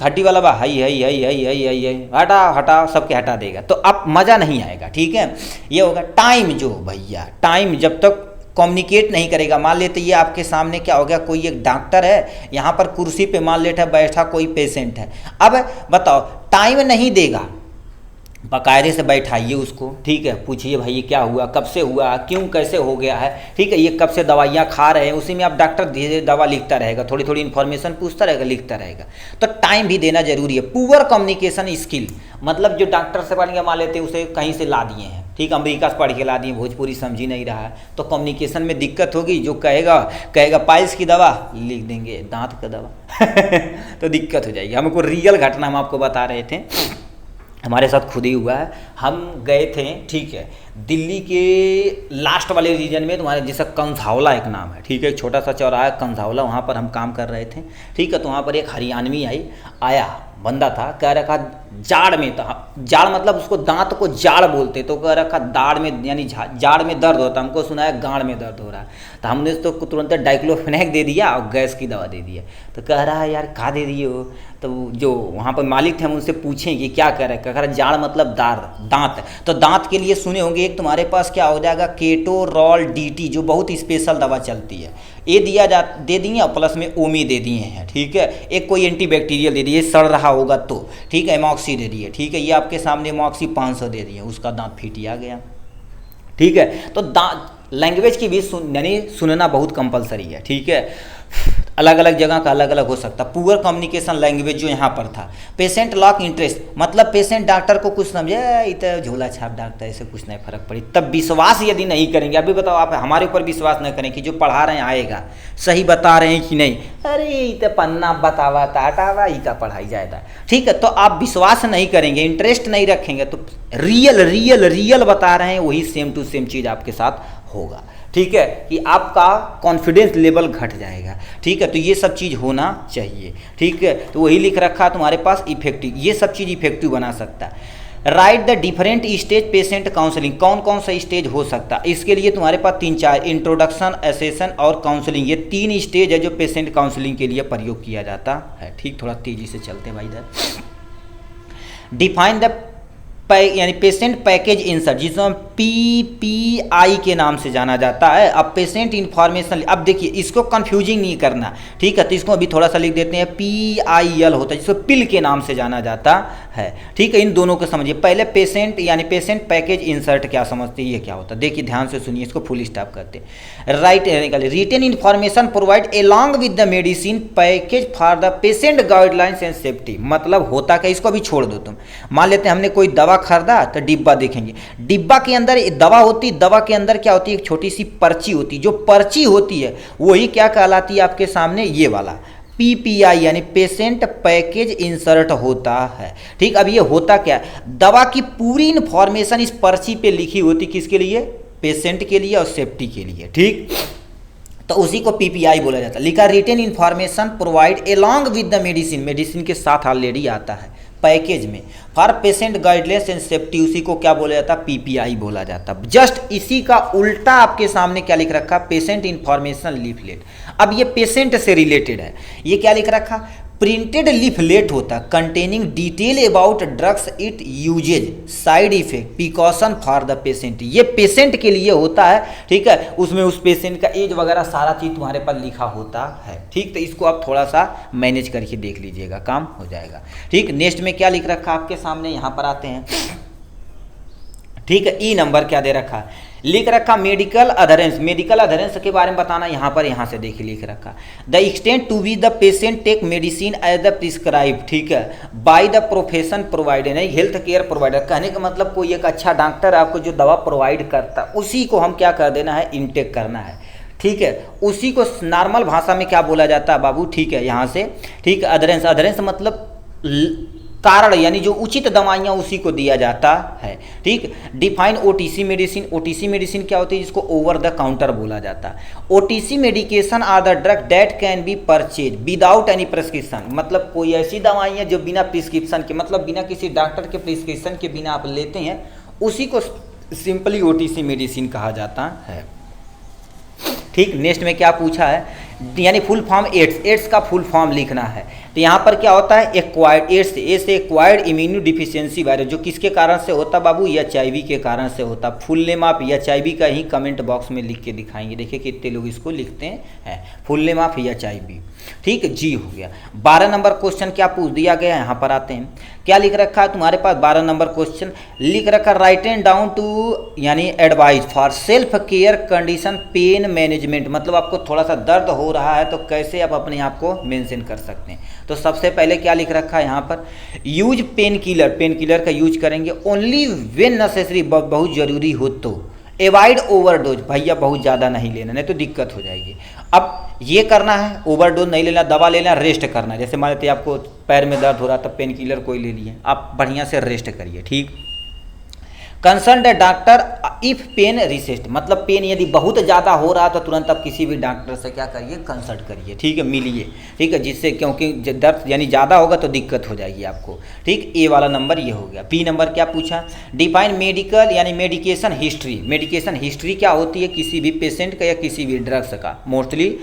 Speaker 1: खड्डी वाला बा हई हई हई हई हई हई हई हटा हटा सबके हटा देगा, तो अब मज़ा नहीं आएगा। ठीक है, ये होगा टाइम। जो भैया टाइम जब तक कम्युनिकेट नहीं करेगा, मान लेते ये आपके सामने क्या हो गया, कोई एक डॉक्टर है, यहाँ पर कुर्सी पे मान लेता बैठा कोई पेशेंट है, अब बताओ टाइम नहीं देगा, बाकायदे से बैठाइए उसको, ठीक है, पूछिए भाई ये क्या हुआ, कब से हुआ, क्यों, कैसे हो गया है, ठीक है, ये कब से दवाइयाँ खा रहे हैं, उसी में आप डॉक्टर धीरे धीरे दवा लिखता रहेगा, थोड़ी थोड़ी इन्फॉर्मेशन पूछता रहेगा, लिखता रहेगा। तो टाइम भी देना जरूरी है। पुअर कम्युनिकेशन स्किल, मतलब जो डॉक्टर से पढ़ के मान लेते हैं उसे कहीं से ला दिए हैं, ठीक, अमेरिका से पढ़ के ला दिए, भोजपुरी समझ ही नहीं रहा है, तो कम्युनिकेशन में दिक्कत होगी। जो कहेगा पाइल्स की दवा लिख देंगे, दांत का दवा तो दिक्कत हो जाएगी। हमको रियल घटना हम आपको बता रहे थे, हमारे साथ खुद ही हुआ है। हम गए थे, ठीक है, दिल्ली के लास्ट वाले रीजन में, तुम्हारे जैसा कंझावला एक नाम है, ठीक है, एक छोटा सा चौराहा कंझावला, वहाँ पर हम काम कर रहे थे, ठीक है। तो वहाँ पर एक हरियाणवी आया बंदा था, कह रखा जाड़ में था, जाड़ मतलब उसको दांत को जाड़ बोलते, तो कह रखा दाढ़ में यानी जाड़ में दर्द होता, हमको सुनाया गाड़ में दर्द हो रहा है, तो हमने तो तुरंत डाइक्लोफेनेक दे दिया और गैस की दवा दे दिया। तो कह रहा है यार कहा दे दिए हो, तो जो वहाँ पर मालिक थे हम उनसे पूछें कि क्या कह रहे हैं, कह रहा जाड़ मतलब दांत, तो दांत के लिए सुने होंगे एक तुम्हारे पास क्या हो जाएगा केटोरॉल DT, जो बहुत स्पेशल दवा चलती है, ए दे दिए और प्लस में ओमी दे दिए हैं, ठीक है। एक कोई एंटीबैक्टीरियल दे दिए, सड़ रहा होगा तो, ठीक है। एमॉक्सी दे दिए, ठीक है। ये आपके सामने एमॉक्सी 500 दे दिए, उसका दांत फीटिया गया, ठीक है। तो लैंग्वेज की भी यानी सुनना बहुत कंपलसरी है, ठीक है। अलग अलग जगह का अलग अलग हो सकता। पुअर कम्युनिकेशन लैंग्वेज जो यहाँ पर था। पेशेंट लॉक इंटरेस्ट, मतलब पेशेंट डॉक्टर को कुछ समझे, इतना झोला छाप डॉक्टर, ऐसे कुछ नहीं फर्क पड़ी। तब विश्वास यदि नहीं करेंगे, अभी बताओ आप हमारे ऊपर विश्वास नहीं करें कि जो पढ़ा रहे हैं आएगा, सही बता रहे हैं कि नहीं, अरे इतना पन्ना बतावा ताटावा ई का पढ़ाई जाएगा, ठीक है। तो आप विश्वास नहीं करेंगे, इंटरेस्ट नहीं रखेंगे, तो रियल बता रहे हैं, वही सेम टू सेम चीज़ आपके साथ होगा, ठीक है। कि आपका कॉन्फिडेंस लेवल घट जाएगा, ठीक है। तो ये सब चीज़ होना चाहिए, ठीक है। तो वही लिख रखा तुम्हारे पास इफेक्टिव, ये सब चीज़ इफेक्टिव बना सकता है। Right the different stage patient counselling, कौन कौन सा स्टेज हो सकता है, इसके लिए तुम्हारे पास 3-4 इंट्रोडक्शन, एसेशन और काउंसलिंग, ये 3 स्टेज है जो पेशेंट काउंसलिंग के लिए प्रयोग किया जाता है, ठीक। थोड़ा तेजी से चलते हैं भाई इधर। डिफाइन द यानी पेशेंट पैकेज इंसर्ट, जिसको PPI के नाम से जाना जाता है। अब पेशेंट इन्फॉर्मेशन, अब देखिए इसको कंफ्यूजिंग नहीं करना, ठीक है। तो इसको अभी थोड़ा सा लिख देते हैं, PIL होता है, जिसको पिल के नाम से जाना जाता है, ठीक है। इन दोनों को समझिए। पहले पेशेंट यानी पेशेंट पैकेज इंसर्ट क्या समझते हैं, ये क्या होता है, देखिए ध्यान से सुनिए, इसको फुल स्टॉप करते हैं। Write written information provide along with the medicine package for the patient guidelines and safety, मतलब होता क्या, इसको अभी छोड़ दो तुम। मान लेते हैं हमने कोई दवा खरीदा, तो डिब्बा देखेंगे, डिब्बा के अंदर दवा होती, दवा के अंदर क्या होती है, एक छोटी सी पर्ची होती है, जो पर्ची होती है वही क्या कहलाती है आपके सामने, ये वाला PPI यानी पेशेंट पैकेज इंसर्ट होता है, ठीक। अब ये होता क्या, दवा की पूरी इंफॉर्मेशन इस पर्ची पे लिखी होती, किसके लिए, पेशेंट के लिए और सेफ्टी के लिए, ठीक। तो उसी को PPI बोला जाता है। लिखा written information provide along with the medicine, medicine के साथ ऑलरेडी आता है पैकेज में, for patient guidelines and safety, उसी को क्या बोला जाता है, PPI बोला जाता है। जस्ट इसी का उल्टा आपके सामने क्या लिख रखा, पेशेंट इन्फॉर्मेशन लीफलेट। अब ये पेशेंट से रिलेटेड है, ये क्या लिख रखा, प्रिंटेड लीफलेट होता containing detail about drugs it uses, side effect, precaution for the patient, ये पेशेंट के लिए होता है, ठीक है। उसमें उस पेशेंट का एज वगैरह सारा चीज़ तुम्हारे पास लिखा होता है, ठीक। तो इसको आप थोड़ा सा मैनेज करके देख लीजिएगा, काम हो जाएगा, ठीक। नेक्स्ट में क्या लिख रखा आपके सामने, यहाँ पर आते हैं, ठीक है। ई नंबर क्या दे रखा, लिख रखा मेडिकल अधरेंस, मेडिकल अधरेंस के बारे में बताना, यहाँ से देखिए लिख रखा, the extent to be the patient take medicine as the prescribe, ठीक है, बाय द प्रोफेशन प्रोवाइडर, नहीं हेल्थ केयर प्रोवाइडर। कहने का मतलब कोई एक अच्छा डॉक्टर आपको जो दवा प्रोवाइड करता, उसी को हम क्या कर देना है, इनटेक करना है, ठीक है। उसी को नॉर्मल भाषा में क्या बोला जाता है बाबू, ठीक है, यहाँ से, ठीक। अधरेंस, अधरेंस मतलब कारण, यानी जो उचित दवाइयाँ उसी को दिया जाता है, ठीक। Define OTC medicine, OTC medicine क्या होती है, जिसको ओवर द काउंटर बोला जाता है। OTC medication are the drug that can be purchase without any prescription, मतलब कोई ऐसी दवाइयाँ जो बिना प्रिस्क्रिप्शन के, मतलब बिना किसी डॉक्टर के प्रिस्क्रिप्शन के बिना आप लेते हैं, उसी को सिंपली OTC मेडिसिन कहा जाता है, ठीक। नेक्स्ट में क्या पूछा है, यानी फुल फॉर्म एड्स, एड्स का फुल फॉर्म लिखना है। तो यहाँ पर क्या होता है, एक्वायर्ड एड्स, ए से एक्वायर्ड इम्यूनो डिफिशियंसी वायरस, जो किसके कारण से होता बाबू, HIV के कारण से होता। फुल नेम आप HIV का ही कमेंट बॉक्स में लिख के दिखाएंगे, देखिए कितने लोग इसको लिखते हैं, फुल नेम ऑफ HIV, ठीक। जी हो गया। 12 नंबर क्वेश्चन क्या पूछ दिया गया है, यहाँ पर आते हैं, क्या लिख रखा है तुम्हारे पास, 12 नंबर क्वेश्चन लिख रखा, राइट एंड डाउन टू यानी advice for self care condition pain management, मतलब आपको थोड़ा सा दर्द हो रहा है तो कैसे आप अपने आप को मेंशन कर सकते हैं। तो सबसे पहले क्या लिख रखा है यहाँ पर, use pain killer, pain killer का यूज करेंगे ओनली व्हेन नेसेसरी, बहुत जरूरी हो तो। एवॉइड ओवरडोज, भैया बहुत ज़्यादा नहीं लेना, नहीं तो दिक्कत हो जाएगी। अब ये करना है, ओवरडोज नहीं लेना, दवा लेना, रेस्ट करना। जैसे मान लेते आपको पैर में दर्द हो रहा तब पेन किलर कोई ले लिए, आप बढ़िया से रेस्ट करिए, ठीक। Concern doctor if pain resist, मतलब पेन यदि बहुत ज़्यादा हो रहा तो तुरंत आप किसी भी डॉक्टर से क्या करिए, कंसल्ट करिए, ठीक है, मिलिए, ठीक है, जिससे क्योंकि दर्द यानी ज़्यादा होगा तो दिक्कत हो जाएगी आपको, ठीक। ए वाला नंबर ये हो गया। बी नंबर क्या पूछा, डिफाइन मेडिकल यानी मेडिकेशन हिस्ट्री, मेडिकेशन हिस्ट्री क्या होती है, किसी भी पेशेंट का या किसी भी ड्रग्स का, mostly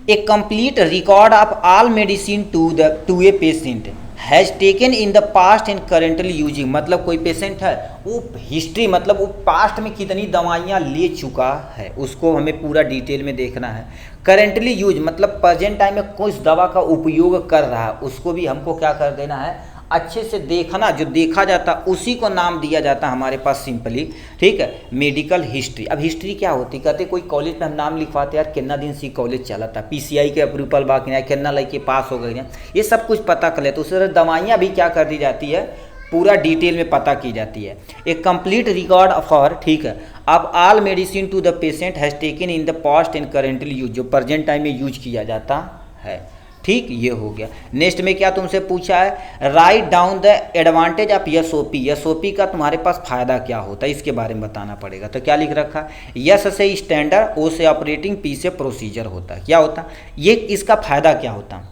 Speaker 1: a complete record of all medicine to a patient, has taken in the past and currently using, मतलब कोई पेशेंट है वो हिस्ट्री मतलब वो पास्ट में कितनी दवाइयाँ ले चुका है उसको हमें पूरा डिटेल में देखना है। करेंटली यूज मतलब प्रेजेंट टाइम में किस दवा का उपयोग कर रहा है उसको भी हमको क्या कर देना है, अच्छे से देखना। जो देखा जाता उसी को नाम दिया जाता हमारे पास सिंपली, ठीक है, मेडिकल हिस्ट्री। अब हिस्ट्री क्या होती, कहते कोई कॉलेज में हम नाम लिखवाते यार कितना दिन से कॉलेज चला था, पीसीआई के अप्रूवल बाकी नहीं, कितना लड़के पास हो गए, ये सब कुछ पता कर ले। तो उससे दवाइयाँ भी क्या कर दी जाती है, पूरा डिटेल में पता की जाती है। एक कंप्लीट रिकॉर्ड फॉर, ठीक है, अब all medicine to the patient has taken in the past and currently use, जो प्रेजेंट टाइम में यूज किया जाता है। ठीक, ये हो गया। नेक्स्ट में क्या तुमसे पूछा है, right down the advantage of SOP. SOP का तुम्हारे पास फायदा क्या होता है इसके बारे में बताना पड़ेगा। तो क्या लिख रखा, यस से स्टैंडर्ड, ओ से ऑपरेटिंग, पी से प्रोसीजर होता है। क्या होता ये, इसका फायदा क्या होता,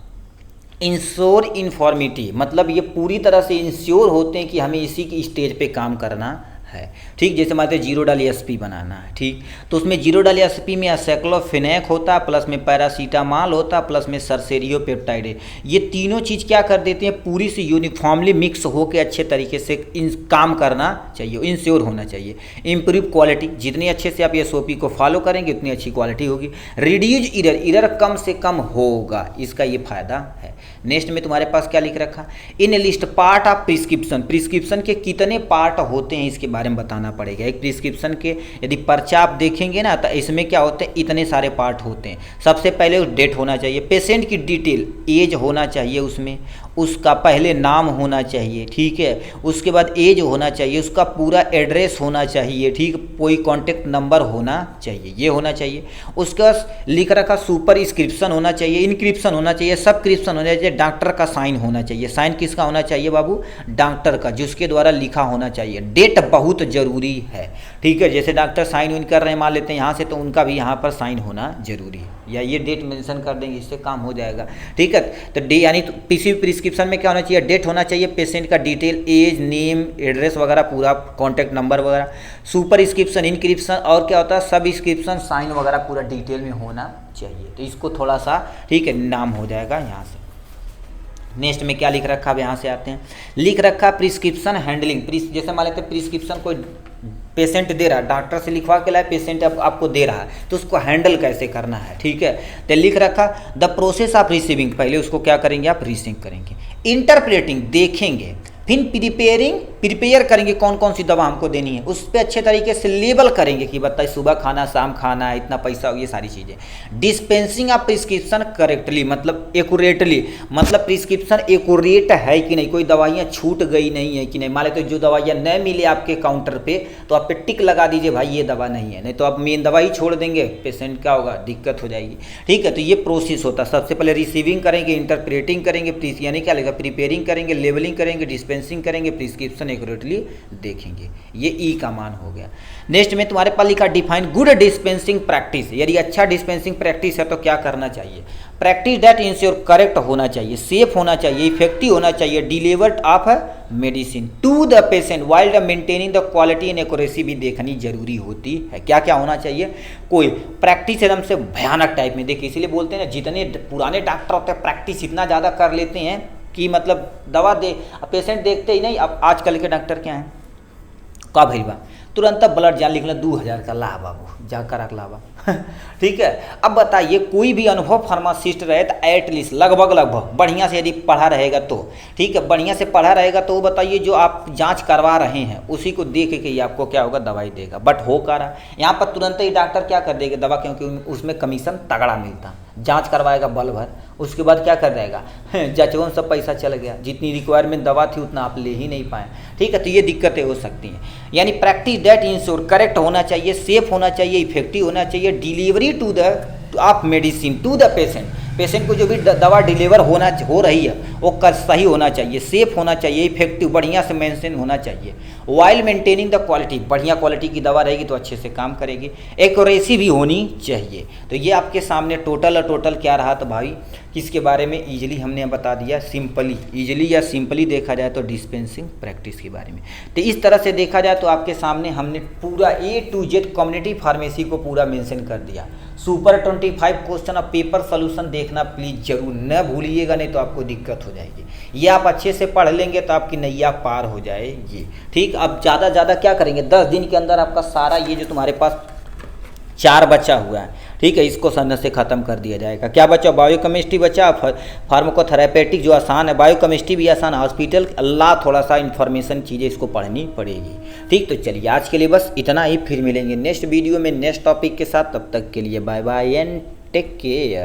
Speaker 1: इंश्योर इन्फॉर्मिटी, मतलब ये पूरी तरह से इंश्योर होते हैं कि हमें इसी की स्टेज पे काम करना है। ठीक, जैसे मान लीजिए जीरो डाल एसपी बनाना है, ठीक, तो उसमें जीरो डाल एसपी में एसाइक्लोफेनेक होता है, प्लस में पैरासीटामॉल होता है, प्लस में सर्सेरियोपेप्टाइड है। ये तीनों चीज़ क्या कर देते हैं, पूरी से यूनिफॉर्मली मिक्स होकर अच्छे तरीके से काम करना चाहिए, इंश्योर होना चाहिए। इम्प्रूव क्वालिटी, जितनी अच्छे से आप एसओपी को फॉलो करेंगे उतनी अच्छी क्वालिटी होगी। रिड्यूज इरर, इरर कम से कम होगा, इसका ये फायदा है। नेक्स्ट में तुम्हारे पास क्या लिख रखा, in list part of prescription, prescription के कितने पार्ट होते हैं इसके बारे में बताना पड़ेगा। एक प्रिस्क्रिप्शन के यदि पर्चा आप देखेंगे ना तो इसमें क्या होते हैं, इतने सारे पार्ट होते हैं। सबसे पहले डेट होना चाहिए, पेशेंट की डिटेल, एज होना चाहिए उसमें, उसका पहले नाम होना चाहिए, ठीक है, उसके बाद एज होना चाहिए, उसका पूरा एड्रेस होना चाहिए, ठीक, कोई कॉन्टेक्ट नंबर होना चाहिए, ये होना चाहिए। उसका लिख रखा सुपरस्क्रिप्शन होना चाहिए, इनक्रिप्शन होना चाहिए, सबक्रिप्शन होना चाहिए, डॉक्टर का साइन होना चाहिए। साइन किसका होना चाहिए बाबू, डॉक्टर का, जिसके द्वारा लिखा होना चाहिए। डेट बहुत जरूरी है, ठीक है, जैसे डॉक्टर साइन इन कर रहे हैं मान लेते हैं यहाँ से, तो उनका भी यहाँ पर साइन होना जरूरी है, या ये डेट मेंशन कर देंगे, इससे काम हो जाएगा, ठीक है। तो डे यानी तो किसी भी प्रिस्क्रिप्शन में क्या होना चाहिए, डेट होना चाहिए, पेशेंट का डिटेल, एज, नेम, एड्रेस वगैरह पूरा, कॉन्टैक्ट नंबर वगैरह, सुपरस्क्रिप्शन, इनक्रिप्शन, और क्या होता है सबस्क्रिप्शन, साइन वगैरह पूरा डिटेल में होना चाहिए। तो इसको थोड़ा सा, ठीक है, नाम हो जाएगा यहाँ से। नेक्स्ट में क्या लिख रखा, अब यहाँ से आते हैं, लिख रखा प्रिस्क्रिप्शन हैंडलिंग। जैसे मान लेते हैं प्रिस्क्रिप्शन कोई पेशेंट दे रहा है, डॉक्टर से लिखवा के लाए, पेशेंट आपको दे रहा है, तो उसको हैंडल कैसे करना है, ठीक है। तो लिख रखा द प्रोसेस ऑफ रिसीविंग, पहले उसको क्या करेंगे आप, रिसीव करेंगे। इंटरप्रेटिंग, देखेंगे, फिर प्रिपेयर करेंगे कौन कौन सी दवा हमको देनी है, उस पर अच्छे तरीके से लेबल करेंगे कि बताइए सुबह खाना, शाम खाना, इतना पैसा, ये सारी चीज़ें। डिस्पेंसिंग ऑफ प्रिस्क्रिप्शन करेक्टली, मतलब एक्यूरेटली, मतलब प्रिस्क्रिप्शन एक्यूरेट है कि नहीं, कोई दवाइयाँ छूट गई नहीं है कि नहीं। मान लेते तो जो दवाइयाँ न मिले आपके काउंटर पे तो आप पे टिक लगा दीजिए भाई ये दवा नहीं है, नहीं तो आप मेन दवाई छोड़ देंगे, पेशेंट क्या होगा, दिक्कत हो जाएगी, ठीक है। तो ये प्रोसेस होता है, सबसे पहले रिसीविंग करेंगे, इंटरप्रेटिंग करेंगे, यानी क्या लगेगा, प्रिपेयरिंग करेंगे, लेबलिंग करेंगे, डिस्पेंसिंग करेंगे, प्रिस्क्रिप्शन एक्यूरेटली देखेंगे। ये ई का मान हो गया। नेक्स्ट में तुम्हारे पास लिखा डिफाइन गुड डिस्पेंसिंग प्रैक्टिस, यदि अच्छा डिस्पेंसिंग प्रैक्टिस है तो क्या करना चाहिए, प्रैक्टिस दैट इंश्योर करेक्ट होना चाहिए, सेफ होना चाहिए, इफेक्टिव होना चाहिए, delivered of medicine to the patient while maintaining the quality and accuracy भी देखनी जरूरी होती है। क्या क्या होना चाहिए, कोई प्रैक्टिस एकदम से भयानक टाइप में, देखिए इसीलिए बोलते हैं ना, जितने पुराने डॉक्टर होते हैं प्रैक्टिस इतना ज़्यादा कर लेते हैं कि मतलब दवा दे, पेशेंट देखते ही नहीं। अब आजकल के डॉक्टर क्या हैं, का भैया तुरंत ब्लड जान लिख लें, 2000 का ला बाबू, जा कर लावा ठीक है। अब बताइए कोई भी अनुभव फार्मासिस्ट रहे तो एटलीस्ट लगभग बढ़िया से यदि पढ़ा रहेगा तो, ठीक है, बढ़िया से पढ़ा रहेगा तो वो बताइए जो आप जांच करवा रहे हैं उसी को देख के ही आपको क्या होगा, दवाई देगा। बट हो क्या रहा, यहाँ पर तुरंत ही डॉक्टर क्या कर देगा दवा, क्योंकि उसमें कमीशन तगड़ा मिलता, जांच करवाएगा बल भर, उसके बाद क्या कर देगा जचवन सब पैसा चल गया, जितनी रिक्वायरमेंट दवा थी उतना आप ले ही नहीं पाए, ठीक है। तो ये दिक्कतें हो सकती हैं। यानी प्रैक्टिस दैट इंश्योर करेक्ट होना चाहिए, सेफ होना चाहिए, इफेक्टिव होना चाहिए, delivery to the of medicine to the patient, patient को जो भी दवा डिलीवर हो रही है वो सही होना चाहिए, सेफ होना चाहिए, इफेक्टिव बढ़िया से मेंटेन होना चाहिए, वाइल मेंटेनिंग द क्वालिटी, बढ़िया क्वालिटी की दवा रहेगी तो अच्छे से काम करेगी, एक्यूरेसी भी होनी चाहिए। तो ये आपके सामने टोटल क्या रहा, तो भाई किसके बारे में इजीली हमने बता दिया, सिंपली, इजीली या सिंपली देखा जाए तो डिस्पेंसिंग प्रैक्टिस के बारे में। तो इस तरह से देखा जाए तो आपके सामने हमने पूरा A to Z community pharmacy को पूरा मेंशन कर दिया। Super 25 question of paper solution देख देखना प्लीज़ ज़रूर न भूलिएगा, नहीं तो आपको दिक्कत हो जाएगी। ये आप अच्छे से पढ़ लेंगे तो आपकी नैया पार हो जाएगी। ठीक, अब ज़्यादा क्या करेंगे, 10 दिन के अंदर आपका सारा ये जो तुम्हारे पास 4 बचा हुआ है, ठीक है, इसको संघ से ख़त्म कर दिया जाएगा। क्या बचा, बायोकेमिस्ट्री बचा, फार्माकोथेरेपेटिक जो आसान है, बायोकेमिस्ट्री भी आसान है, हॉस्पिटल अल्लाह थोड़ा सा इन्फॉर्मेशन चीज़ें इसको पढ़नी पड़ेगी। ठीक, तो चलिए आज के लिए बस इतना ही, फिर मिलेंगे नेक्स्ट वीडियो में नेक्स्ट टॉपिक के साथ। तब तक के लिए bye bye and take care.